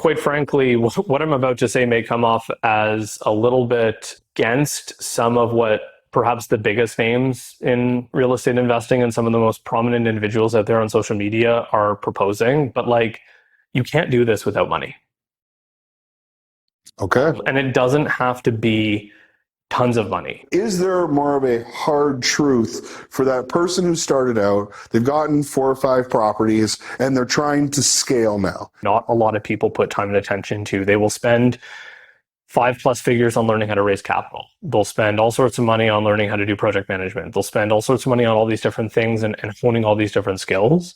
quite frankly, what I'm about to say may come off as a little bit against some of what perhaps the biggest names in real estate investing and some of the most prominent individuals out there on social media are proposing. But like, you can't do this without money. Okay. And it doesn't have to be tons of money. Is there more of a hard truth for that person who started out, they've gotten 4 or 5 properties, and they're trying to scale now? Not a lot of people put time and attention to. They will spend 5+ figures on learning how to raise capital. They'll spend all sorts of money on learning how to do project management. They'll spend all sorts of money on all these different things and honing all these different skills.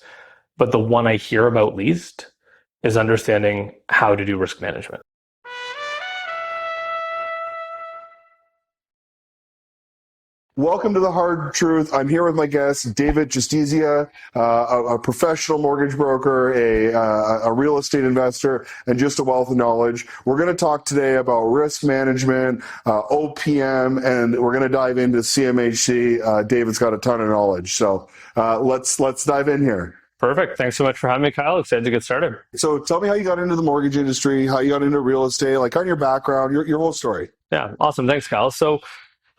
But the one I hear about least is understanding how to do risk management. Welcome to The Hard Truth. I'm here with my guest, David Giustizia, a professional mortgage broker, a real estate investor, and just a wealth of knowledge. We're going to talk today about risk management, OPM, and we're going to dive into CMHC. David's got a ton of knowledge. So let's dive in here. Perfect. Thanks so much for having me, Kyle. Excited to get started. So tell me how you got into the mortgage industry, how you got into real estate, like on your background, your whole story. Yeah, awesome. Thanks, Kyle. So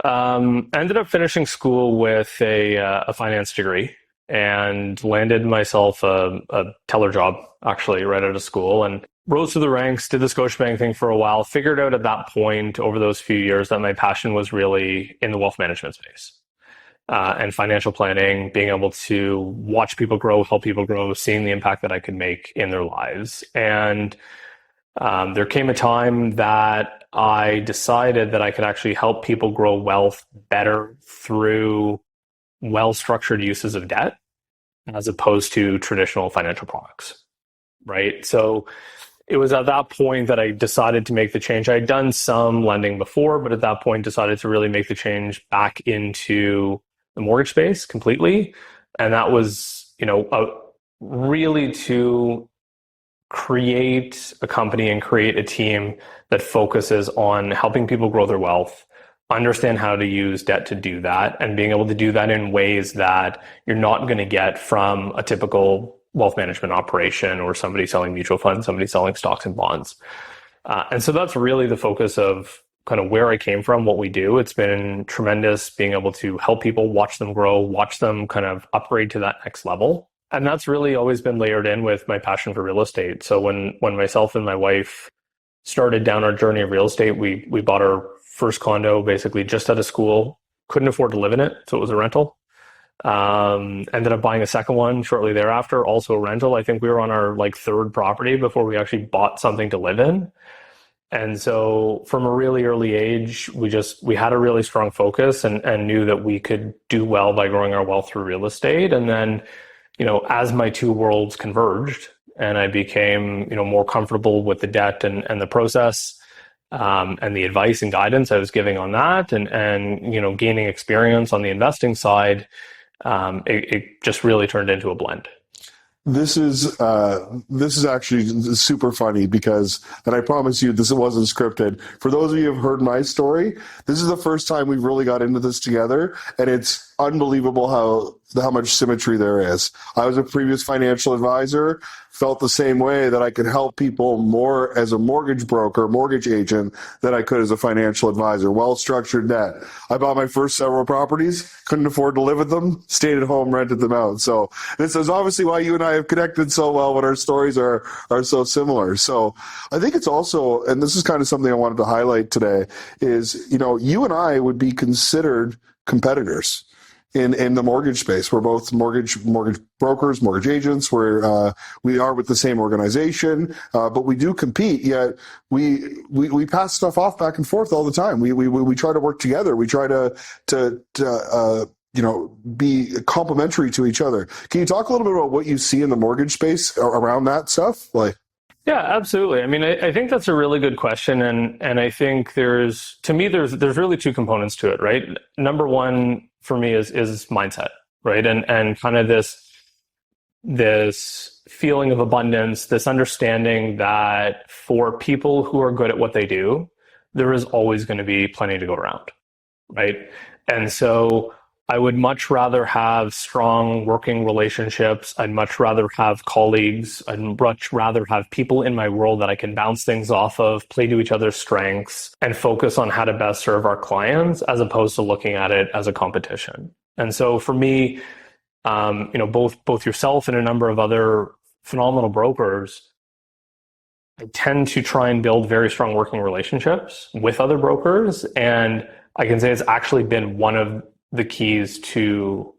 I ended up finishing school with a finance degree and landed myself a teller job, actually, right out of school, and rose through the ranks, did the Scotiabank thing for a while, figured out at that point over those few years that my passion was really in the wealth management space. And financial planning, being able to watch people grow, help people grow, seeing the impact that I could make in their lives. And there came a time that I decided that I could actually help people grow wealth better through well-structured uses of debt as opposed to traditional financial products, right? So it was at that point that I decided to make the change. I had done some lending before, but at that point decided to really make the change back into the mortgage space completely. And that was, really to create a company and create a team that focuses on helping people grow their wealth, understand how to use debt to do that, and being able to do that in ways that you're not going to get from a typical wealth management operation or somebody selling mutual funds, somebody selling stocks and bonds. And so that's really the focus of kind of where I came from, what we do. It's been tremendous being able to help people, watch them grow, watch them kind of upgrade to that next level. And that's really always been layered in with my passion for real estate. So when myself and my wife started down our journey of real estate, we bought our first condo basically just out of school, couldn't afford to live in it, so it was a rental. Ended up buying a second one shortly thereafter, also a rental. I think we were on our third property before we actually bought something to live in. And so from a really early age, we had a really strong focus and knew that we could do well by growing our wealth through real estate. And then, as my two worlds converged and I became, more comfortable with the debt and the process, and the advice and guidance I was giving on that and gaining experience on the investing side, it just really turned into a blend. This is actually super funny because, and I promise you this wasn't scripted. For those of you who have heard my story, this is the first time we've really got into this together, and it's unbelievable how much symmetry there is. I was a previous financial advisor, felt the same way that I could help people more as a mortgage broker, mortgage agent than I could as a financial advisor. Well-structured debt. I bought my first several properties, couldn't afford to live with them, stayed at home, rented them out. So this is obviously why you and I have connected so well when our stories are so similar. So I think it's also, and this is kind of something I wanted to highlight today, is, you and I would be considered competitors in the mortgage space. We're both mortgage brokers, mortgage agents. We are with the same organization, but we do compete. Yet we pass stuff off back and forth all the time. We try to work together. We try to be complementary to each other. Can you talk a little bit about what you see in the mortgage space around that stuff? Yeah, absolutely. I mean, I think that's a really good question. And I think there's really two components to it, right? Number one for me is mindset, right? And kind of this feeling of abundance, this understanding that for people who are good at what they do, there is always going to be plenty to go around, right? And so I would much rather have strong working relationships. I'd much rather have colleagues. I'd much rather have people in my world that I can bounce things off of, play to each other's strengths, and focus on how to best serve our clients as opposed to looking at it as a competition. And so for me, both yourself and a number of other phenomenal brokers, I tend to try and build very strong working relationships with other brokers. And I can say it's actually been one of the keys to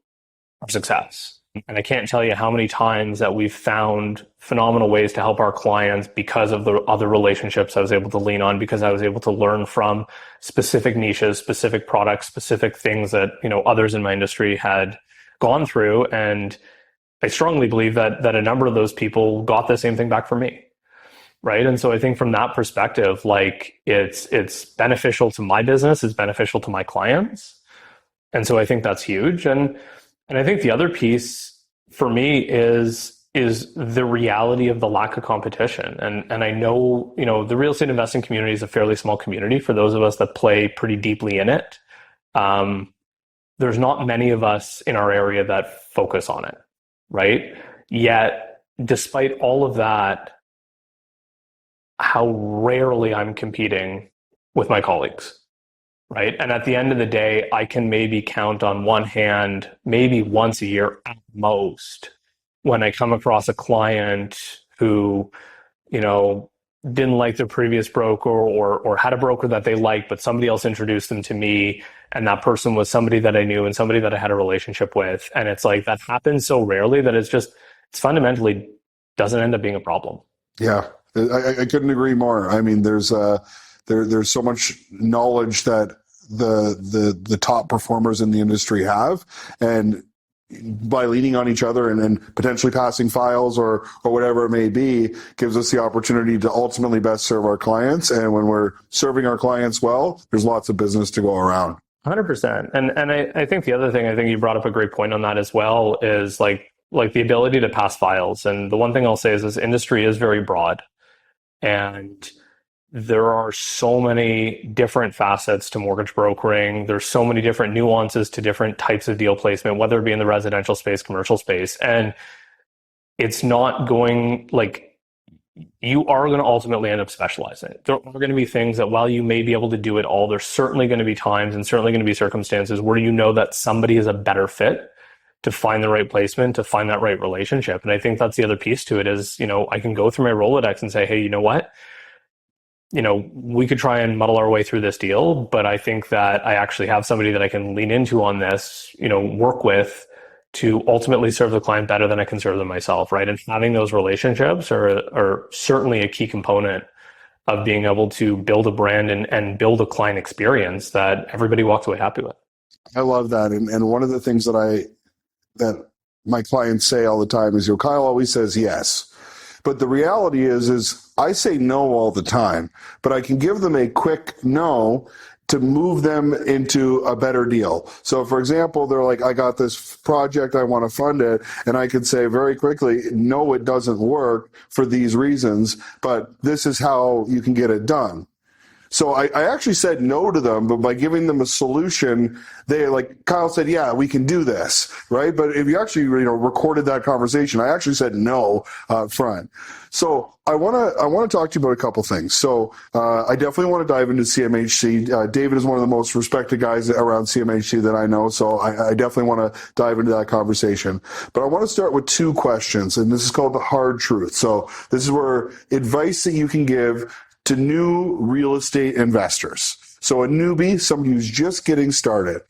our success. And I can't tell you how many times that we've found phenomenal ways to help our clients because of the other relationships I was able to lean on, because I was able to learn from specific niches, specific products, specific things that, others in my industry had gone through. And I strongly believe that a number of those people got the same thing back from me. Right. And so I think from that perspective, like it's beneficial to my business, it's beneficial to my clients. And so I think that's huge. And I think the other piece for me is the reality of the lack of competition. And I know, the real estate investing community is a fairly small community for those of us that play pretty deeply in it. There's not many of us in our area that focus on it, right? Yet, despite all of that, how rarely I'm competing with my colleagues, right? And at the end of the day, I can maybe count on one hand, maybe once a year at most, when I come across a client who, didn't like their previous broker or had a broker that they liked, but somebody else introduced them to me. And that person was somebody that I knew and somebody that I had a relationship with. And it's like that happens so rarely that it's fundamentally doesn't end up being a problem. Yeah. I couldn't agree more. I mean, there's so much knowledge that the top performers in the industry have, and by leaning on each other and potentially passing files or whatever it may be, gives us the opportunity to ultimately best serve our clients. And when we're serving our clients well, there's lots of business to go around. 100%. And I think the other thing, I think you brought up a great point on that as well, is like the ability to pass files. And the one thing I'll say is this industry is very broad. And there are so many different facets to mortgage brokering. There's so many different nuances to different types of deal placement, whether it be in the residential space, commercial space. And it's not going you are going to ultimately end up specializing. There are going to be things that while you may be able to do it all, there's certainly going to be times and certainly going to be circumstances where that somebody is a better fit to find the right placement, to find that right relationship. And I think that's the other piece to it is, I can go through my Rolodex and say, hey, you know what? We could try and muddle our way through this deal, but I think that I actually have somebody that I can lean into on this, work with to ultimately serve the client better than I can serve them myself, right? And having those relationships are certainly a key component of being able to build a brand and build a client experience that everybody walks away happy with. I love that. And one of the things that my clients say all the time is, Kyle always says yes. But the reality is I say no all the time, but I can give them a quick no to move them into a better deal. So for example, they're like, I got this project, I want to fund it. And I can say very quickly, no, it doesn't work for these reasons, but this is how you can get it done. So I actually said no to them, but by giving them a solution, they, like Kyle said, yeah, we can do this, right? But if you actually recorded that conversation, I actually said no up front. So I want to talk to you about a couple things. So I definitely want to dive into CMHC. David is one of the most respected guys around CMHC that I know, so I definitely want to dive into that conversation. But I want to start with two questions, and this is called the hard truth. So this is where advice that you can give to new real estate investors. So a newbie, somebody who's just getting started.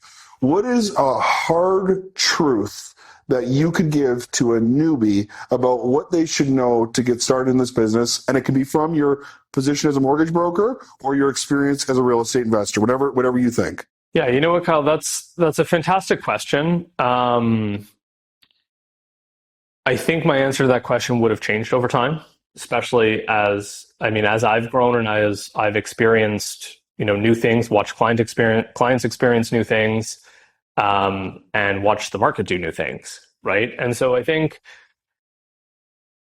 What is a hard truth that you could give to a newbie about what they should know to get started in this business? And it can be from your position as a mortgage broker or your experience as a real estate investor, whatever you think. Yeah, you know what, Kyle, that's a fantastic question. I think my answer to that question would have changed over time, especially as I've grown and as I've experienced, new things, watched clients experience new things, and watch the market do new things, right? And so I think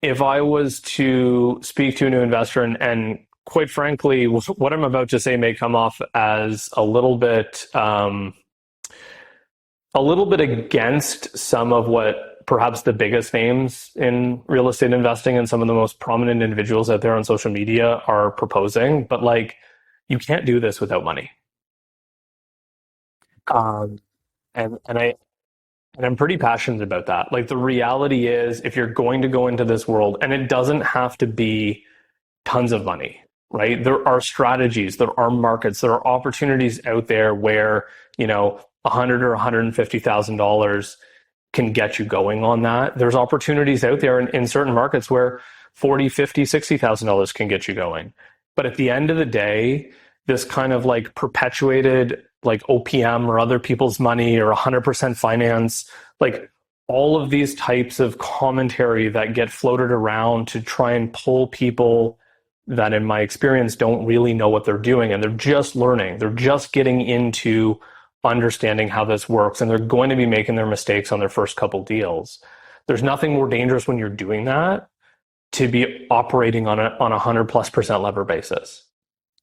if I was to speak to a new investor, and quite frankly, what I'm about to say may come off as a little bit a little bit against some of what perhaps the biggest names in real estate investing and some of the most prominent individuals out there on social media are proposing. But like, you can't do this without money. Um, and I'm pretty passionate about that. Like the reality is, if you're going to go into this world, and it doesn't have to be tons of money, right? There are strategies, there are markets, there are opportunities out there where, $100 or $150,000 can get you going on that. There's opportunities out there in certain markets where 40, 50, $60,000 can get you going. But at the end of the day, this kind of like perpetuated like OPM or other people's money or 100% finance, like all of these types of commentary that get floated around to try and pull people that, in my experience, don't really know what they're doing, and they're just learning. They're just getting into understanding how this works, and they're going to be making their mistakes on their first couple deals. There's nothing more dangerous when you're doing that to be operating on a 100+% lever basis.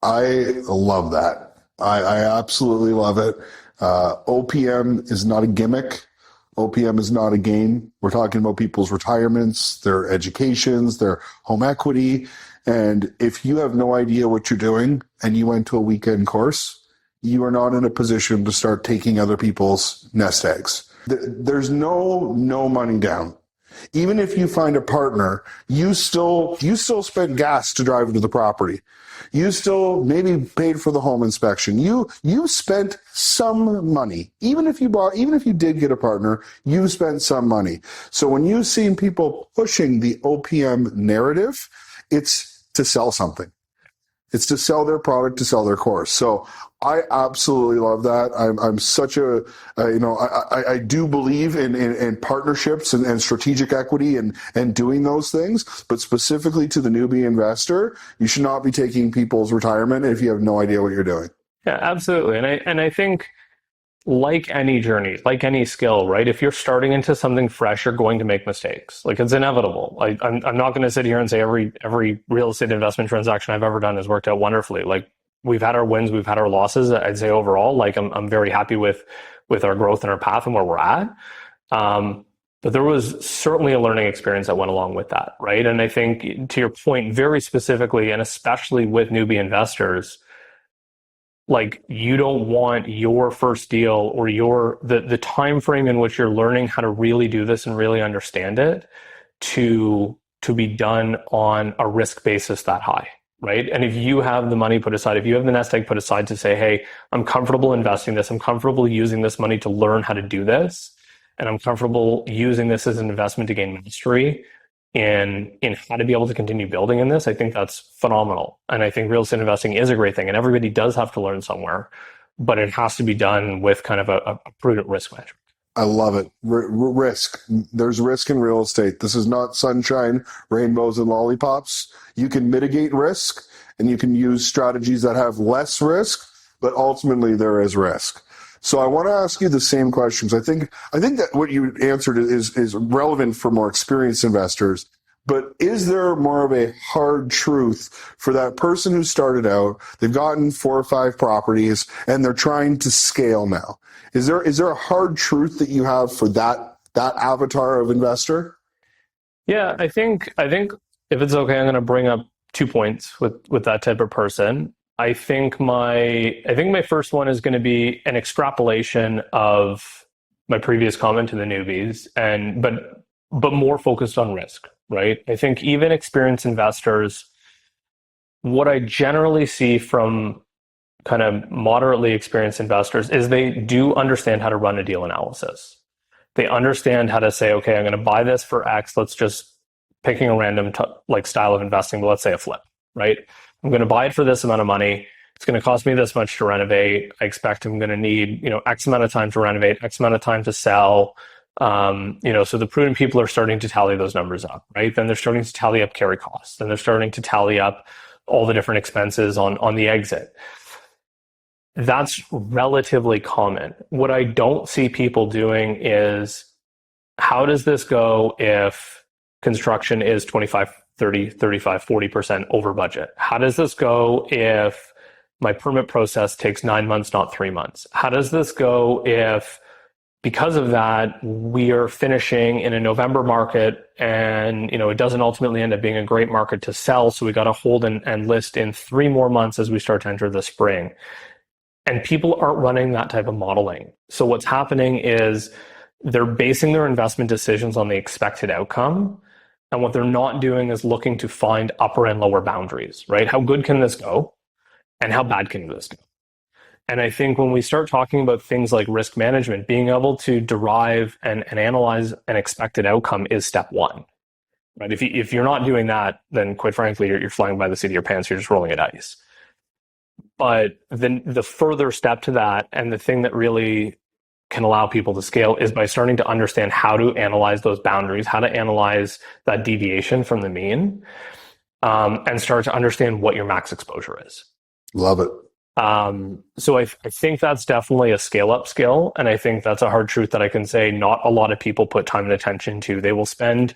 I love that. I absolutely love it. OPM is not a gimmick. OPM is not a game. We're talking about people's retirements, their educations, their home equity. And if you have no idea what you're doing and you went to a weekend course, you are not in a position to start taking other people's nest eggs. There's no money down. Even if you find a partner, you still spend gas to drive to the property. You still maybe paid for the home inspection. You spent some money. Even if you did get a partner, you spent some money. So when you've seen people pushing the OPM narrative, it's to sell something. It's to sell their product, to sell their course. So I absolutely love that. I'm such a, I do believe in partnerships and strategic equity and doing those things, but specifically to the newbie investor, you should not be taking people's retirement if you have no idea what you're doing. Yeah, absolutely. And I think, like any journey, like any skill, right? If you're starting into something fresh, you're going to make mistakes. Like, it's inevitable. I'm not going to sit here and say every real estate investment transaction I've ever done has worked out wonderfully. Like, we've had our wins, we've had our losses. I'd say overall, like I'm very happy with our growth and our path and where we're at. But there was certainly a learning experience that went along with that, right? And I think, to your point, very specifically, and especially with newbie investors, like, you don't want your first deal or the time frame in which you're learning how to really do this and really understand it to be done on a risk basis that high, right? And if you have the money put aside, if you have the nest egg put aside to say, hey, I'm comfortable investing this, I'm comfortable using this money to learn how to do this, and I'm comfortable using this as an investment to gain mastery in how to be able to continue building in this, I think that's phenomenal. And I think real estate investing is a great thing, and everybody does have to learn somewhere, but it has to be done with kind of a prudent risk management. I love it. Risk. There's risk in real estate. This is not sunshine, rainbows, and lollipops. You can mitigate risk, and you can use strategies that have less risk, but ultimately there is risk. So I want to ask you the same questions. I think that what you answered is relevant for more experienced investors, but is there more of a hard truth for that person who started out, they've gotten 4 or 5 properties, and they're trying to scale now? Is there a hard truth that you have for that avatar of investor? Yeah, I think if it's okay, I'm going to bring up 2 points with that type of person. I think my first one is going to be an extrapolation of my previous comment to the newbies, but more focused on risk, right? I think even experienced investors, what I generally see from kind of moderately experienced investors is they do understand how to run a deal analysis. They understand how to say, okay, I'm going to buy this for X. Let's just picking a random style of investing, but let's say a flip, right? I'm going to buy it for this amount of money. It's going to cost me this much to renovate. I expect I'm going to need, X amount of time to renovate, X amount of time to sell. So the prudent people are starting to tally those numbers up, right? Then they're starting to tally up carry costs. Then they're starting to tally up all the different expenses on the exit. That's relatively common. What I don't see people doing is, how does this go if construction is 25, 30, 35, 40% over budget? How does this go if my permit process takes 9 months, not 3 months? How does this go if, because of that, we are finishing in a November market, and it doesn't ultimately end up being a great market to sell. So we got to hold and list in 3 more months as we start to enter the spring. And people aren't running that type of modeling. So what's happening is they're basing their investment decisions on the expected outcome. And what they're not doing is looking to find upper and lower boundaries, right? How good can this go? And how bad can this go? And I think when we start talking about things like risk management, being able to derive and analyze an expected outcome is step one, right? If you're not doing that, then quite frankly, you're flying by the seat of your pants. You're just rolling at ice. But then the further step to that, and the thing that really can allow people to scale, is by starting to understand how to analyze those boundaries, how to analyze that deviation from the mean, and start to understand what your max exposure is. Love it. So I think that's definitely a scale-up skill, and I think that's a hard truth that I can say not a lot of people put time and attention to. They will spend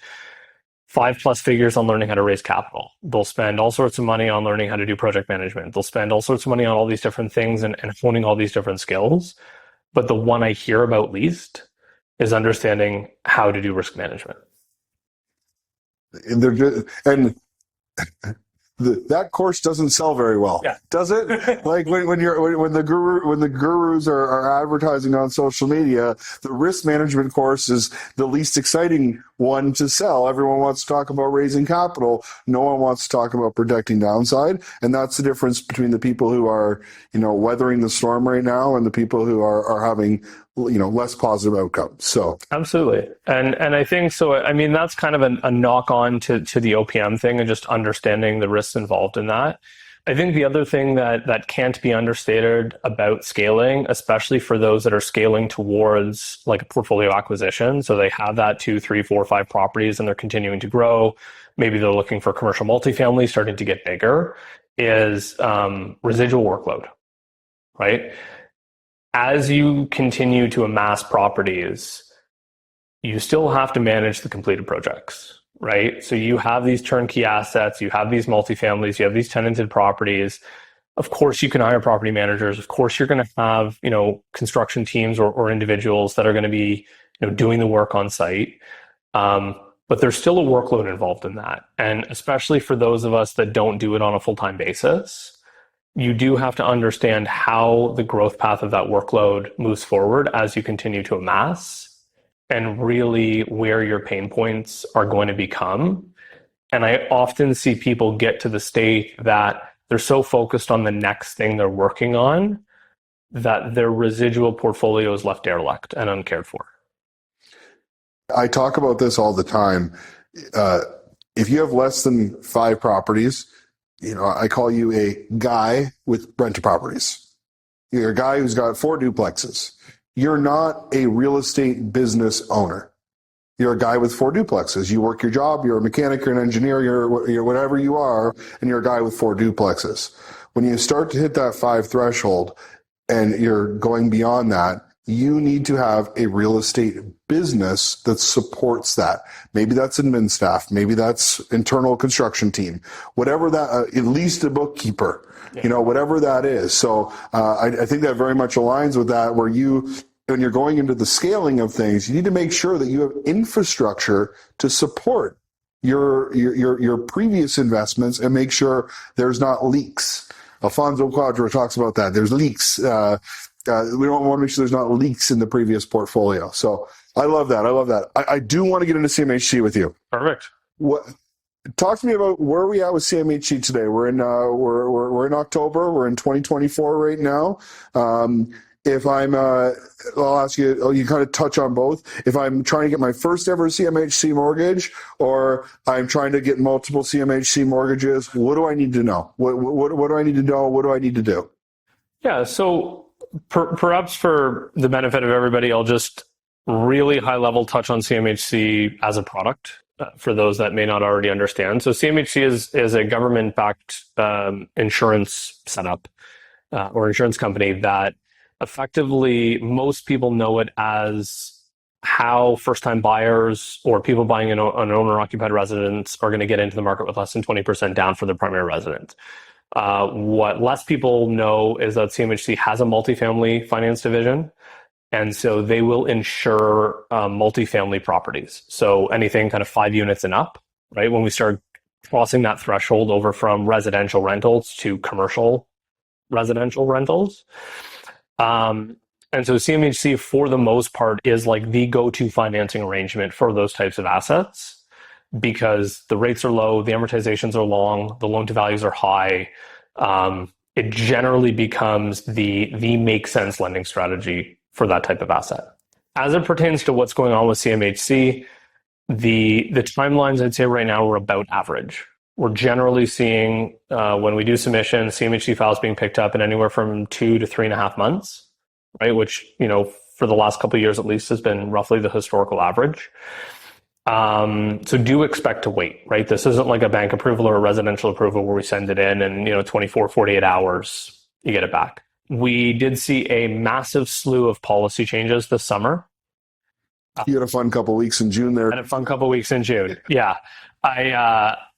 5+ figures on learning how to raise capital. They'll spend all sorts of money on learning how to do project management. They'll spend all sorts of money on all these different things and honing all these different skills. But the one I hear about least is understanding how to do risk management. And they're just, and that course doesn't sell very well, yeah. Does it? Like when the gurus are advertising on social media, the risk management course is the least exciting one to sell. Everyone wants to talk about raising capital. No one wants to talk about protecting downside, and that's the difference between the people who are weathering the storm right now and the people who are having less positive outcomes. So absolutely. And I think so. I mean, that's kind of a knock on to the OPM thing and just understanding the risks involved in that. I think the other thing that can't be understated about scaling, especially for those that are scaling towards like a portfolio acquisition, so they have that 2, 3, 4, 5 properties and they're continuing to grow. Maybe they're looking for commercial multifamily starting to get bigger, is residual workload, right? As you continue to amass properties, you still have to manage the completed projects, right? So you have these turnkey assets, you have these multifamilies, you have these tenanted properties. Of course, you can hire property managers. Of course, you're going to have, construction teams or individuals that are going to be, doing the work on site. But there's still a workload involved in that. And especially for those of us that don't do it on a full-time basis, you do have to understand how the growth path of that workload moves forward as you continue to amass, and really where your pain points are going to become. And I often see people get to the state that they're so focused on the next thing they're working on that their residual portfolio is left derelict and uncared for. I talk about this all the time. If you have less than 5 properties, I call you a guy with rental properties. You're a guy who's got 4 duplexes. You're not a real estate business owner. You're a guy with 4 duplexes. You work your job. You're a mechanic, you're an engineer, you're whatever you are, and you're a guy with 4 duplexes. When you start to hit that 5 threshold and you're going beyond that, you need to have a real estate business that supports that. Maybe that's admin staff. Maybe that's internal construction team. Whatever that, at least a bookkeeper, whatever that is. So I think that very much aligns with that, where when you're going into the scaling of things, you need to make sure that you have infrastructure to support your previous investments and make sure there's not leaks. Alfonso Quadro talks about that. There's leaks. We don't want to make sure there's not leaks in the previous portfolio. So I love that. I do want to get into CMHC with you. Perfect. Talk to me about where we at with CMHC today. We're in October. We're in 2024 right now. If I'll ask you. You kind of touch on both. If I'm trying to get my first ever CMHC mortgage, or I'm trying to get multiple CMHC mortgages, what do I need to know? What do I need to know? What do I need to do? Yeah. So perhaps for the benefit of everybody, I'll just really high level touch on CMHC as a product for those that may not already understand. So CMHC is a government-backed insurance setup or insurance company that effectively most people know it as how first-time buyers or people buying an owner-occupied residence are going to get into the market with less than 20% down for their primary residence. What less people know is that CMHC has a multifamily finance division. And so they will insure multifamily properties. So anything kind of 5 units and up, right? When we start crossing that threshold over from residential rentals to commercial residential rentals. And so CMHC, for the most part, is like the go-to financing arrangement for those types of assets because the rates are low, the amortizations are long, the loan to values are high. It generally becomes the make sense lending strategy for that type of asset. As it pertains to what's going on with CMHC, the timelines I'd say right now are about average. We're generally seeing when we do submissions, CMHC files being picked up in anywhere from 2 to 3.5 months, right? Which, for the last couple of years at least has been roughly the historical average. So do expect to wait, right? This isn't like a bank approval or a residential approval where we send it in and, 24, 48 hours, you get it back. We did see a massive slew of policy changes this summer. You had a fun couple of weeks in June there. Had a fun couple of weeks in June. Yeah.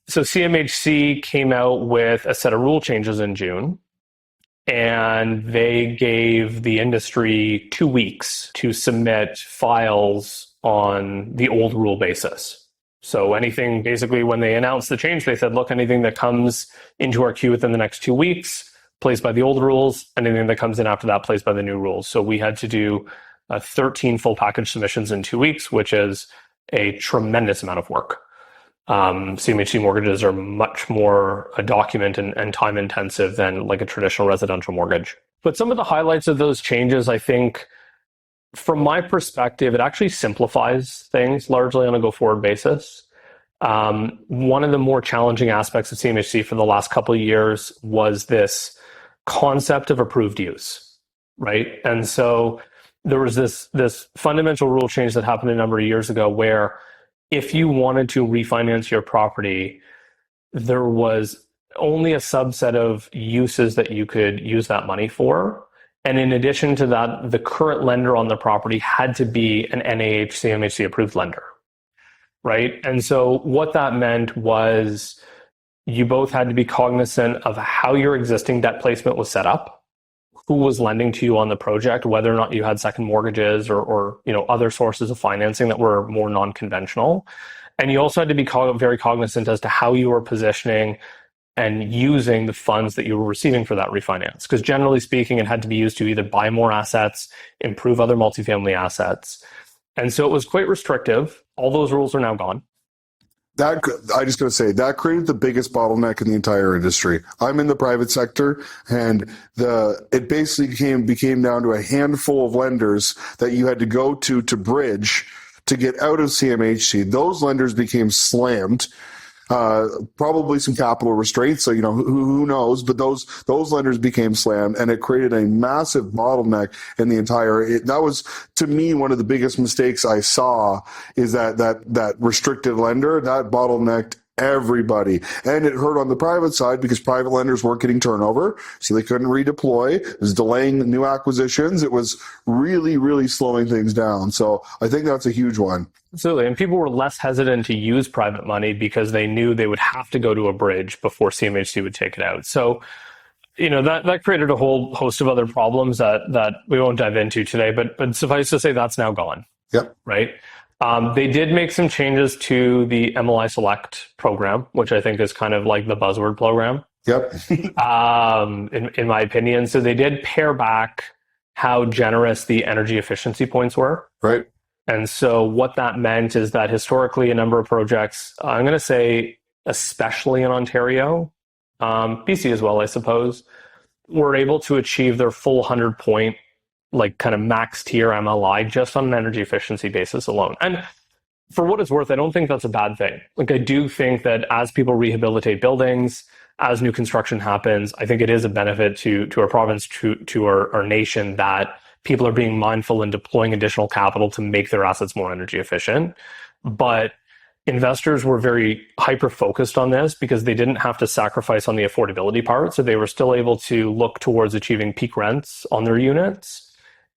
So CMHC came out with a set of rule changes in June, and they gave the industry 2 weeks to submit files on the old rule basis. So anything, basically, when they announced the change, they said, look, anything that comes into our queue within the next 2 weeks plays by the old rules. Anything that comes in after that plays by the new rules. So we had to do 13 full package submissions in 2 weeks, which is a tremendous amount of work. CMHC mortgages are much more a document and time intensive than like a traditional residential mortgage. But some of the highlights of those changes, I think, from my perspective, it actually simplifies things largely on a go-forward basis. One of the more challenging aspects of CMHC for the last couple of years was this concept of approved use, right? And so there was this fundamental rule change that happened a number of years ago where if you wanted to refinance your property, there was only a subset of uses that you could use that money for. And in addition to that, the current lender on the property had to be an NAH CMHC approved lender, right? And so what that meant was you both had to be cognizant of how your existing debt placement was set up, who was lending to you on the project, whether or not you had second mortgages or other sources of financing that were more non-conventional. And you also had to be very cognizant as to how you were positioning and using the funds that you were receiving for that refinance. Because generally speaking, it had to be used to either buy more assets, improve other multifamily assets. And so it was quite restrictive. All those rules are now gone. I just got to say, that created the biggest bottleneck in the entire industry. I'm in the private sector, and it basically became down to a handful of lenders that you had to go to bridge to get out of CMHC. Those lenders became slammed. Probably some capital restraints, so who knows? But those lenders became slammed, and it created a massive bottleneck in the entire. That was, to me, one of the biggest mistakes I saw is that restricted lender that bottlenecked everybody, and it hurt on the private side because private lenders weren't getting turnover, so they couldn't redeploy. It was delaying new acquisitions. It was really, really slowing things down. So I think that's a huge one. Absolutely. And people were less hesitant to use private money because they knew they would have to go to a bridge before CMHC would take it out. So, that created a whole host of other problems that we won't dive into today, but suffice to say that's now gone. Yep. Right. They did make some changes to the MLI Select program, which I think is kind of like the buzzword program. Yep. in my opinion. So they did pare back how generous the energy efficiency points were. Right. And so what that meant is that historically a number of projects, I'm going to say especially in Ontario, BC as well, I suppose, were able to achieve their full 100 point, like kind of max tier MLI just on an energy efficiency basis alone. And for what it's worth, I don't think that's a bad thing. Like I do think that as people rehabilitate buildings, as new construction happens, I think it is a benefit to our province, to our nation, that people are being mindful and deploying additional capital to make their assets more energy efficient. But investors were very hyper-focused on this because they didn't have to sacrifice on the affordability part. So they were still able to look towards achieving peak rents on their units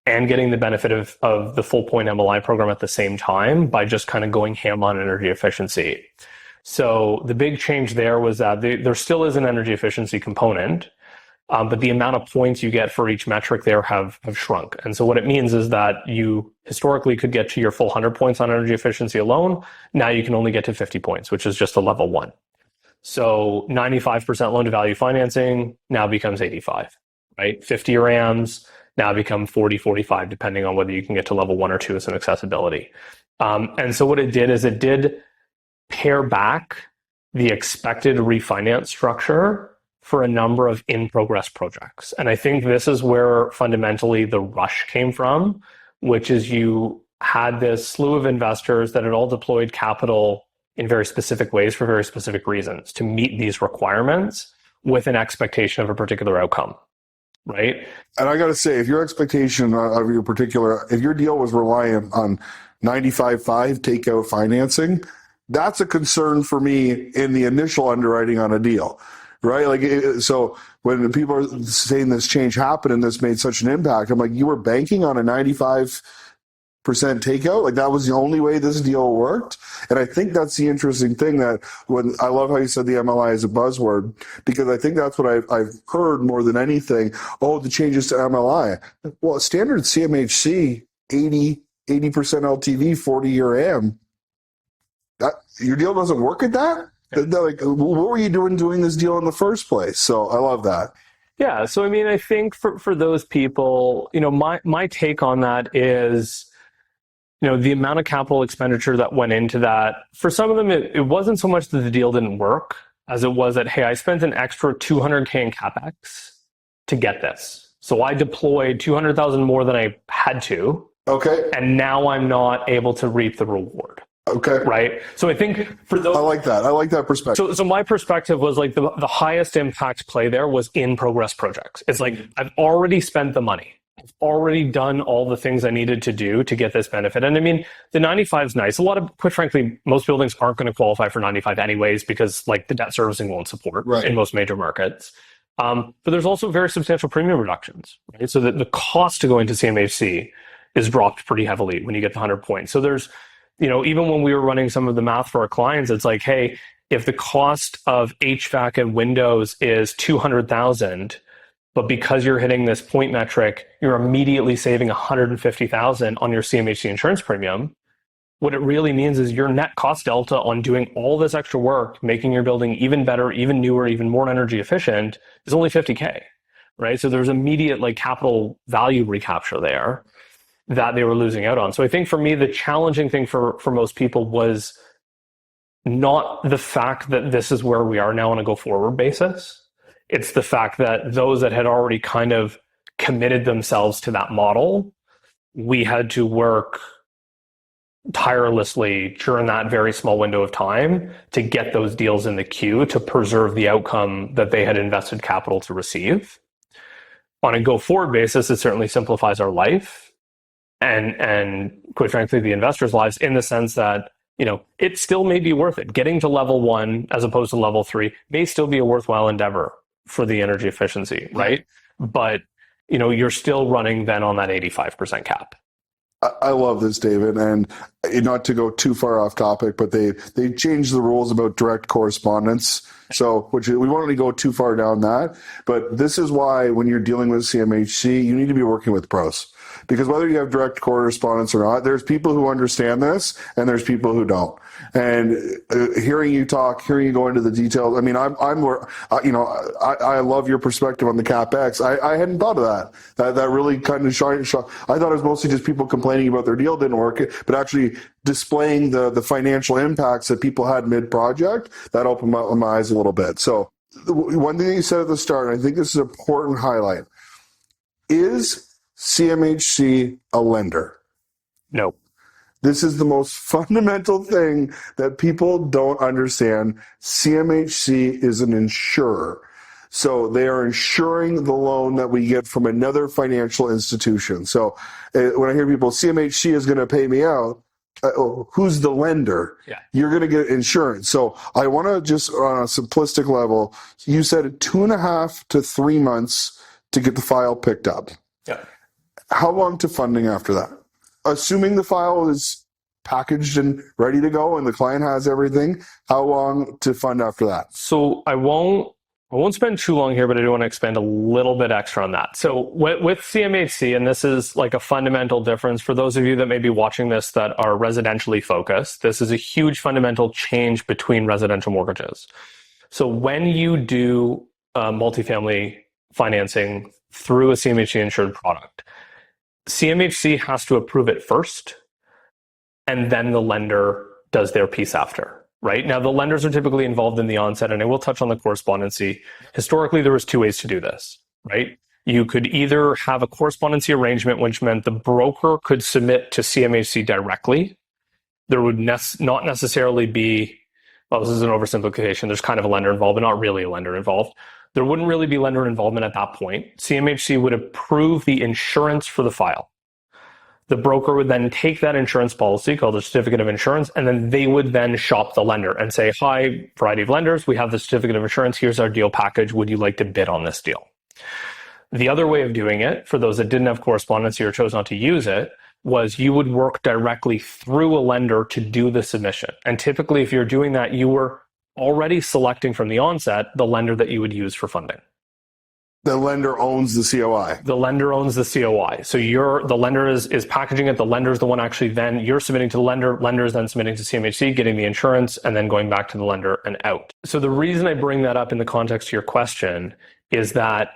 and getting the benefit of the full point MLI program at the same time by just kind of going ham on energy efficiency. So the big change there was that there still is an energy efficiency component, but the amount of points you get for each metric there have shrunk. And so what it means is that you historically could get to your full 100 points on energy efficiency alone. Now you can only get to 50 points, which is just a level 1. So 95% loan to value financing now becomes 85, right? 50 RAMs now become 40, 45, depending on whether you can get to level 1 or 2 as an accessibility. And so what it did is it did pare back the expected refinance structure for a number of in-progress projects. And I think this is where fundamentally the rush came from, which is you had this slew of investors that had all deployed capital in very specific ways for very specific reasons to meet these requirements with an expectation of a particular outcome, right? And I got to say, if your expectation of your particular, if your deal was reliant on 95.5 takeout financing, that's a concern for me in the initial underwriting on a deal, right? Like, so when people are saying this change happened and this made such an impact, I'm like, you were banking on a 95% takeout? Like, that was the only way this deal worked? And I think that's the interesting thing, that when I love how you said the MLI is a buzzword, because I think that's what I've heard more than anything. Oh, the changes to MLI. Well, standard CMHC, 80% LTV, 40-year AM. Your deal doesn't work at that? Like, what were you doing this deal in the first place? So I love that. Yeah. So, I mean, I think for those people, my take on that is, the amount of capital expenditure that went into that. For some of them, it wasn't so much that the deal didn't work as it was that, hey, I spent an extra $200K in CapEx to get this. So I deployed 200,000 more than I had to. Okay. And now I'm not able to reap the reward. Okay. Right. So I think for those, I like that perspective. So my perspective was like the highest impact play there was in progress projects. It's like, I've already spent the money. I've already done all the things I needed to do to get this benefit. And I mean, the 95 is nice. A lot of, quite frankly, most buildings aren't going to qualify for 95 anyways, because like the debt servicing won't support in most major markets. But there's also very substantial premium reductions, right? So that the cost to go into CMHC is dropped pretty heavily when you get to 100 points. So there's, even when we were running some of the math for our clients, it's like, hey, if the cost of HVAC and windows is 200,000, but because you're hitting this point metric, you're immediately saving 150,000 on your CMHC insurance premium. What it really means is your net cost delta on doing all this extra work, making your building even better, even newer, even more energy efficient, is only 50K, right? So there's immediate like capital value recapture there that they were losing out on. So I think for me, the challenging thing for most people was not the fact that this is where we are now on a go forward basis. It's the fact that those that had already kind of committed themselves to that model, we had to work tirelessly during that very small window of time to get those deals in the queue to preserve the outcome that they had invested capital to receive. On a go forward basis, it certainly simplifies our life. And quite frankly, the investors' lives, in the sense that, it still may be worth it. Getting to level 1 as opposed to level 3 may still be a worthwhile endeavor for the energy efficiency, right? But, you're still running then on that 85% cap. I love this, David, and not to go too far off topic, but they changed the rules about direct correspondence. So, which we won't really go too far down that, but this is why when you're dealing with CMHC, you need to be working with pros. Because whether you have direct correspondence or not, there's people who understand this and there's people who don't. And hearing you talk, hearing you go into the details, I mean, I love your perspective on the CapEx. I hadn't thought of that. That really kind of I thought it was mostly just people complaining about their deal didn't work, but actually displaying the financial impacts that people had mid-project. That opened my eyes a little bit. So one thing you said at the start, and I think this is an important highlight, is CMHC a lender? No. This is the most fundamental thing that people don't understand. CMHC is an insurer. So they are insuring the loan that we get from another financial institution. So when I hear people, CMHC is going to pay me out, who's the lender? Yeah. You're going to get insurance. So I want to just, on a simplistic level, you said 2.5 to 3 months to get the file picked up. Yeah. How long to funding after that? Assuming the file is packaged and ready to go and the client has everything, how long to fund after that? So I won't I won't spend too long here, but I do want to expand a little bit extra on that. So with CMHC, and this is like a fundamental difference for those of you that may be watching this that are residentially focused, this is a huge fundamental change between residential mortgages. So when you do multifamily financing through a CMHC insured product, CMHC has to approve it first, and then the lender does their piece after. Right now, the lenders are typically involved in the onset, and I will touch on the correspondency. Historically, there was two ways to do this. Right, you could either have a correspondency arrangement, which meant the broker could submit to CMHC directly. There would not necessarily be, well, this is an oversimplification. There's kind of a lender involved, but not really a lender involved. There wouldn't really be lender involvement at that point. CMHC would approve the insurance for the file. The broker would then take that insurance policy called a certificate of insurance, and then they would then shop the lender and say, hi, variety of lenders, we have the certificate of insurance. Here's our deal package. Would you like to bid on this deal? The other way of doing it, for those that didn't have correspondence or chose not to use it, was you would work directly through a lender to do the submission. And typically, if you're doing that, you were already selecting from the onset the lender that you would use for funding. The lender owns the COI. The lender owns the COI. So the lender is packaging it. The lender is the one actually then you're submitting to the lender. Lender is then submitting to CMHC, getting the insurance, and then going back to the lender and out. So the reason I bring that up in the context of your question is that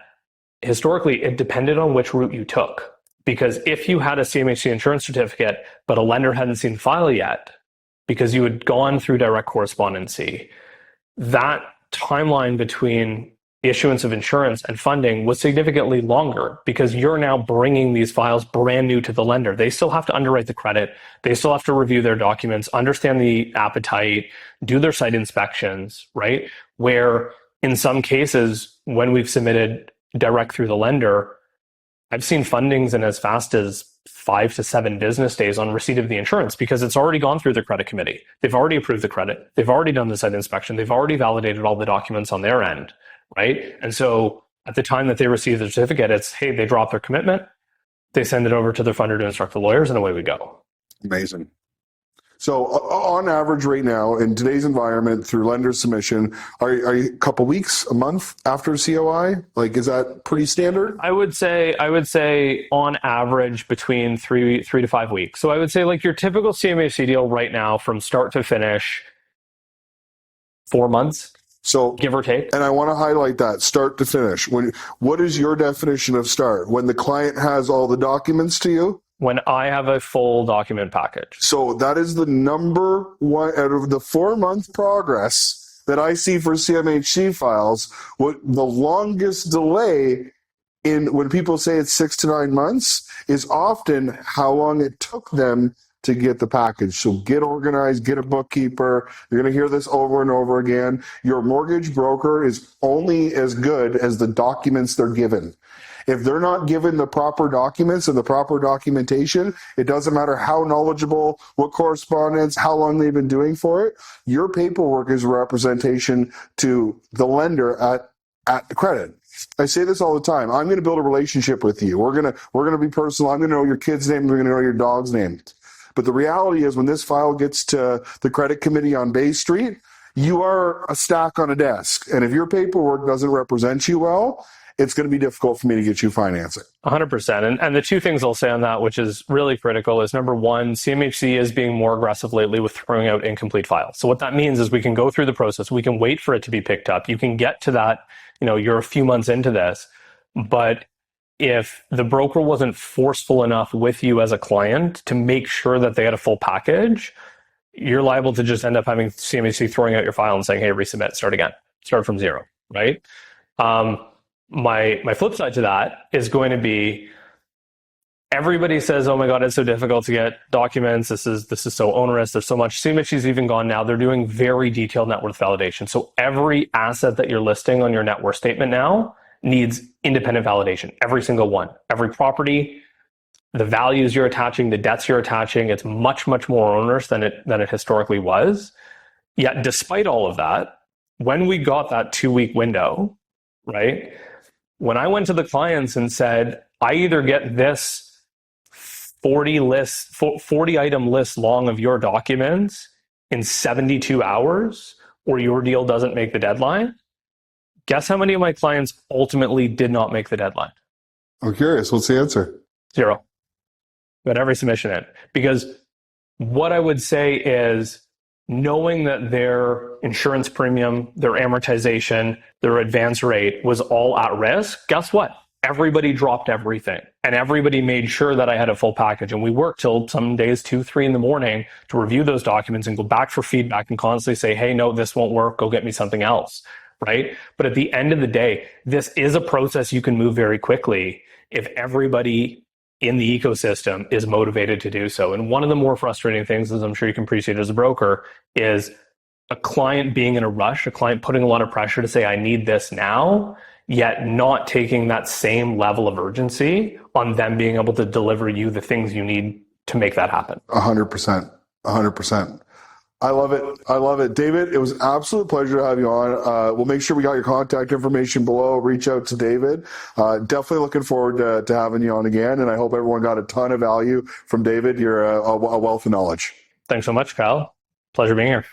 historically it depended on which route you took. Because if you had a CMHC insurance certificate, but a lender hadn't seen file yet, because you had gone through direct correspondency, that timeline between issuance of insurance and funding was significantly longer because you're now bringing these files brand new to the lender. They still have to underwrite the credit. They still have to review their documents, understand the appetite, do their site inspections, right? Where in some cases, when we've submitted direct through the lender, I've seen fundings in as fast as 5 to 7 business days on receipt of the insurance because it's already gone through the credit committee. They've already approved the credit. They've already done the site inspection. They've already validated all the documents on their end. Right. And so at the time that they receive the certificate, it's, hey, they drop their commitment, they send it over to their funder to instruct the lawyers, and away we go. Amazing. So on average right now in today's environment through lender submission, are you a couple weeks, a month after COI? Like, is that pretty standard? I would say on average between three to 5 weeks. So I would say like your typical CMHC deal right now from start to finish, 4 months. So give or take. And I want to highlight that start to finish. What is your definition of start? When the client has all the documents to you? When I have a full document package. So that is the number one out of the 4-month progress that I see for CMHC files. What the longest delay in when people say it's 6 to 9 months is often how long it took them to get the package. So get organized, get a bookkeeper. You're going to hear this over and over again. Your mortgage broker is only as good as the documents they're given. If they're not given the proper documents and the proper documentation, it doesn't matter how knowledgeable, what correspondence, how long they've been doing for it. Your paperwork is a representation to the lender at the credit. I say this all the time. I'm going to build a relationship with you. We're going to be personal. I'm going to know your kid's name. We're going to know your dog's name. But the reality is when this file gets to the credit committee on Bay Street, you are a stack on a desk. And if your paperwork doesn't represent you well, it's going to be difficult for me to get you financing. 100%. And the two things I'll say on that, which is really critical, is number one, CMHC is being more aggressive lately with throwing out incomplete files. So what that means is we can go through the process. We can wait for it to be picked up. You can get to that, you're a few months into this, but if the broker wasn't forceful enough with you as a client to make sure that they had a full package, you're liable to just end up having CMHC throwing out your file and saying, hey, resubmit, start again, start from zero, right? My flip side to that is going to be everybody says, oh my God, it's so difficult to get documents. This is so onerous. There's so much. CMHC's even gone now. They're doing very detailed net worth validation. So every asset that you're listing on your net worth statement now needs independent validation. Every single one, every property, the values you're attaching, the debts you're attaching, it's much, much more onerous than it historically was. Yet despite all of that, when we got that 2-week window, right? When I went to the clients and said, I either get this 40 item list long of your documents in 72 hours, or your deal doesn't make the deadline, Guess how many of my clients ultimately did not make the deadline? I'm curious. What's the answer? 0. Got every submission in. Because what I would say is, knowing that their insurance premium, their amortization, their advance rate was all at risk, guess what? Everybody dropped everything, and everybody made sure that I had a full package. And we worked till some days 2, 3 in the morning to review those documents and go back for feedback and constantly say, hey, no, this won't work. Go get me something else. Right? But at the end of the day, this is a process you can move very quickly if everybody in the ecosystem is motivated to do so. And one of the more frustrating things, as I'm sure you can appreciate as a broker, is a client being in a rush, a client putting a lot of pressure to say, I need this now, yet not taking that same level of urgency on them being able to deliver you the things you need to make that happen. 100%. 100%. I love it. I love it. David, it was an absolute pleasure to have you on. We'll make sure we got your contact information below. Reach out to David. Definitely looking forward to having you on again. And I hope everyone got a ton of value from David. You're a wealth of knowledge. Thanks so much, Kyle. Pleasure being here.